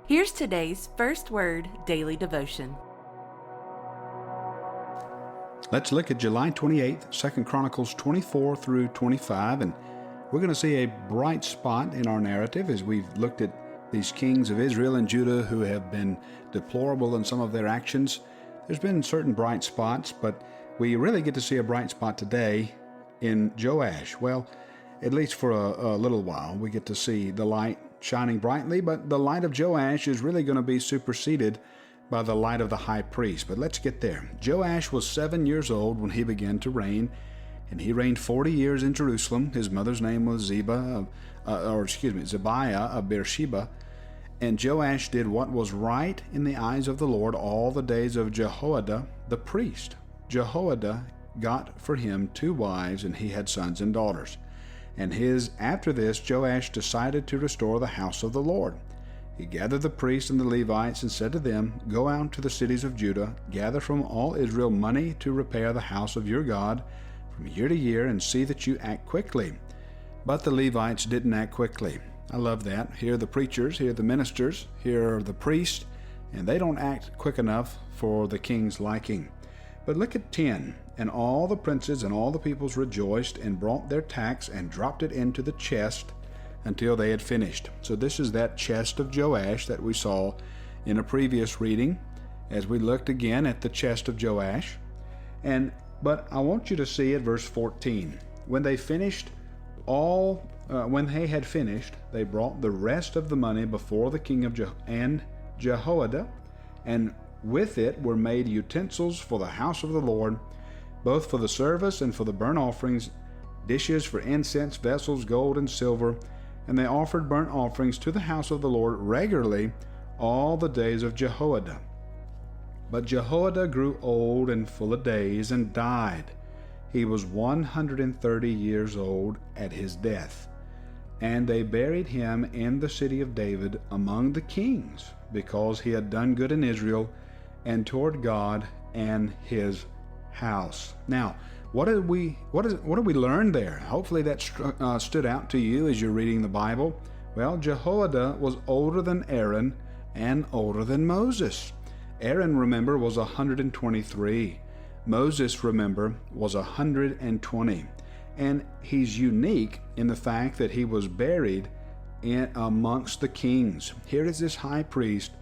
Here's today's First Word Daily Devotion. Let's look at July 28th, 2 Chronicles 24 through 25, and we're going to see a bright spot in our narrative as we've looked at these kings of Israel and Judah who have been deplorable in some of their actions. There's been certain bright spots, but we really get to see a bright spot today in Joash. Well, at least for a little while, we get to see the light shining brightly, but the light of Joash is really going to be superseded by the light of the high priest. But let's get there. Joash was 7 years old when he began to reign, and he reigned 40 years in Jerusalem. His mother's name was Zebiah of Beersheba. And Joash did what was right in the eyes of the Lord all the days of Jehoiada the priest. Jehoiada got for him 2 wives, and he had sons and daughters. And after this, Joash decided to restore the house of the Lord. He gathered the priests and the Levites and said to them, "Go out to the cities of Judah, gather from all Israel money to repair the house of your God from year to year, and see that you act quickly." But the Levites didn't act quickly. I love that. Here are the preachers, here are the ministers, here are the priests, and they don't act quick enough for the king's liking. But look at 10. And all the princes and all the peoples rejoiced and brought their tax and dropped it into the chest until they had finished. So this is that chest of Joash that we saw in a previous reading as we looked again at the chest of Joash. But I want you to see at verse 14. When they had finished, they brought the rest of the money before the king of Jehoiada, and with it were made utensils for the house of the Lord, both for the service and for the burnt offerings, dishes for incense, vessels, gold and silver. And they offered burnt offerings to the house of the Lord regularly all the days of Jehoiada. But Jehoiada grew old and full of days and died. He was 130 years old at his death. And they buried him in the city of David among the kings, because he had done good in Israel and toward God and his house. Now, what do we learn there? Hopefully that stood out to you as you're reading the Bible. Well, Jehoiada was older than Aaron and older than Moses. Aaron, remember, was 123. Moses, remember, was 120. And he's unique in the fact that he was buried amongst the kings. Here is this high priest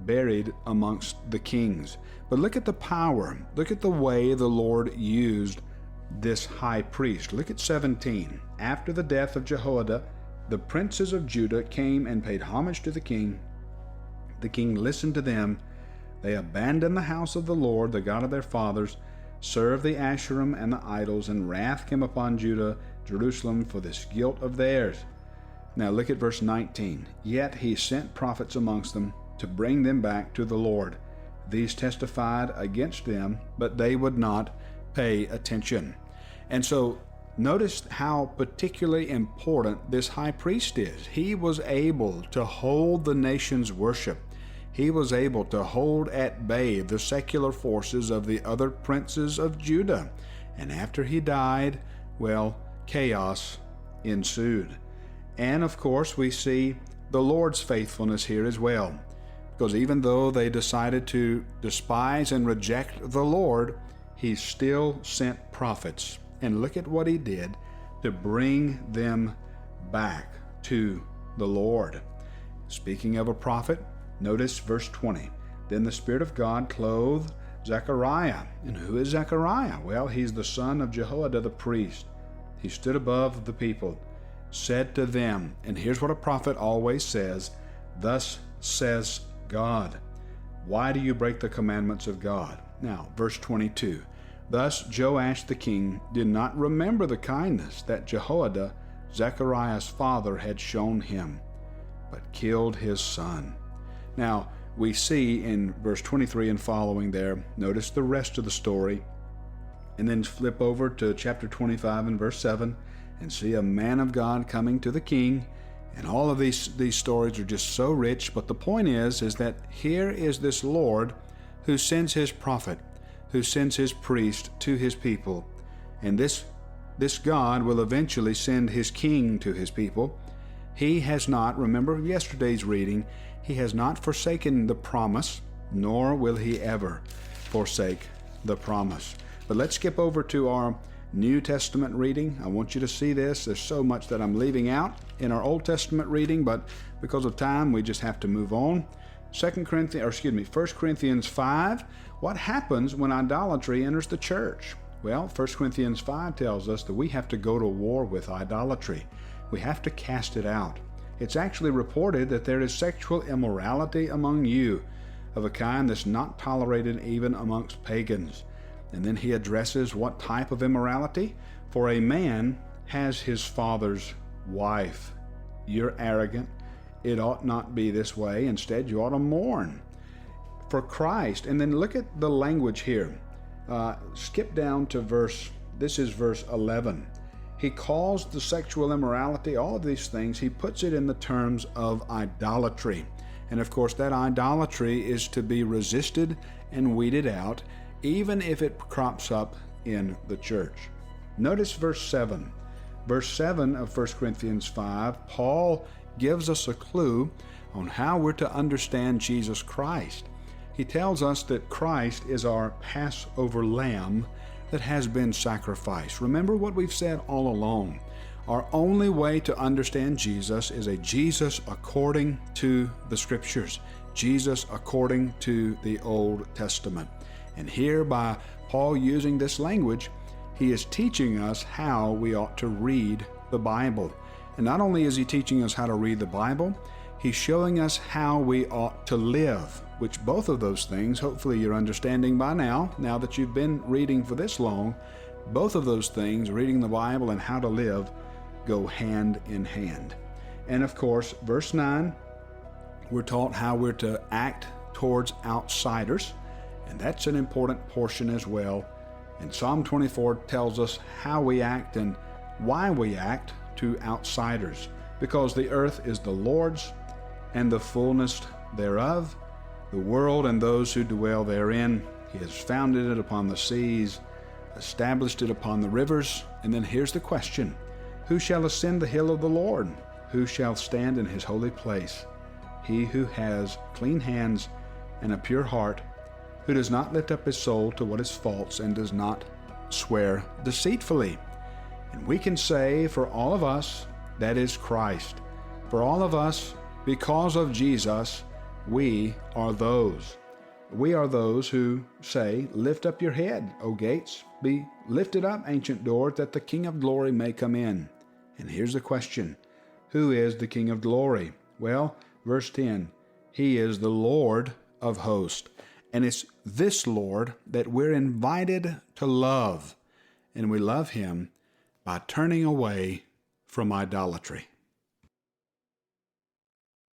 buried amongst the kings. But look at the power. Look at the way the Lord used this high priest. Look at 17. After the death of Jehoiada, the princes of Judah came and paid homage to the king. The king listened to them. They abandoned the house of the Lord, the God of their fathers, served the Asherim and the idols, and wrath came upon Judah, Jerusalem, for this guilt of theirs. Now look at verse 19. Yet he sent prophets amongst them to bring them back to the Lord. These testified against them, but they would not pay attention. And so notice how particularly important this high priest is. He was able to hold the nation's worship. He was able to hold at bay the secular forces of the other princes of Judah. And after he died, well, chaos ensued. And of course, we see the Lord's faithfulness here as well. Because even though they decided to despise and reject the Lord, he still sent prophets. And look at what he did to bring them back to the Lord. Speaking of a prophet, notice verse 20. Then the Spirit of God clothed Zechariah. And who is Zechariah? Well, he's the son of Jehoiada the priest. He stood above the people, said to them, and here's what a prophet always says, "Thus says God." Why do you break the commandments of God? Now, verse 22. Thus Joash the king did not remember the kindness that Jehoiada, Zechariah's father, had shown him, but killed his son. Now, we see in verse 23 and following there, notice the rest of the story, and then flip over to chapter 25 and verse 7, and see a man of God coming to the king. And all of these stories are just so rich, but the point is that here is this Lord who sends his prophet, who sends his priest to his people, and this God will eventually send his king to his people. He has not, remember yesterday's reading, he has not forsaken the promise, nor will he ever forsake the promise. But let's skip over to our New Testament reading. I want you to see this. There's so much that I'm leaving out in our Old Testament reading, but because of time, we just have to move on. 1 Corinthians 5. What happens when idolatry enters the church? Well, 1 Corinthians 5 tells us that we have to go to war with idolatry. We have to cast it out. It's actually reported that there is sexual immorality among you, of a kind that's not tolerated even amongst pagans. And then he addresses what type of immorality? For a man has his father's wife. You're arrogant. It ought not be this way. Instead, you ought to mourn for Christ. And then look at the language here. Skip down to verse 11. He calls the sexual immorality, all of these things, he puts it in the terms of idolatry. And of course, that idolatry is to be resisted and weeded out, even if it crops up in the church. Notice verse 7. Verse 7 of 1 Corinthians 5, Paul gives us a clue on how we're to understand Jesus Christ. He tells us that Christ is our Passover lamb that has been sacrificed. Remember what we've said all along. Our only way to understand Jesus is a Jesus according to the Scriptures, Jesus according to the Old Testament. And here, by Paul using this language, he is teaching us how we ought to read the Bible. And not only is he teaching us how to read the Bible, he's showing us how we ought to live, which both of those things, hopefully you're understanding by now that you've been reading for this long, both of those things, reading the Bible and how to live, go hand in hand. And of course, verse 9, we're taught how we're to act towards outsiders. And that's an important portion as well. And Psalm 24 tells us how we act and why we act to outsiders. Because the earth is the Lord's and the fullness thereof, the world and those who dwell therein. He has founded it upon the seas, established it upon the rivers. And then here's the question. Who shall ascend the hill of the Lord? Who shall stand in his holy place? He who has clean hands and a pure heart, who does not lift up his soul to what is false and does not swear deceitfully. And we can say for all of us, that is Christ. For all of us, because of Jesus, we are those. We are those who say, lift up your head, O gates. Be lifted up, ancient doors, that the King of glory may come in. And here's the question. Who is the King of glory? Well, verse 10, he is the Lord of hosts. And it's this Lord that we're invited to love. And we love him by turning away from idolatry.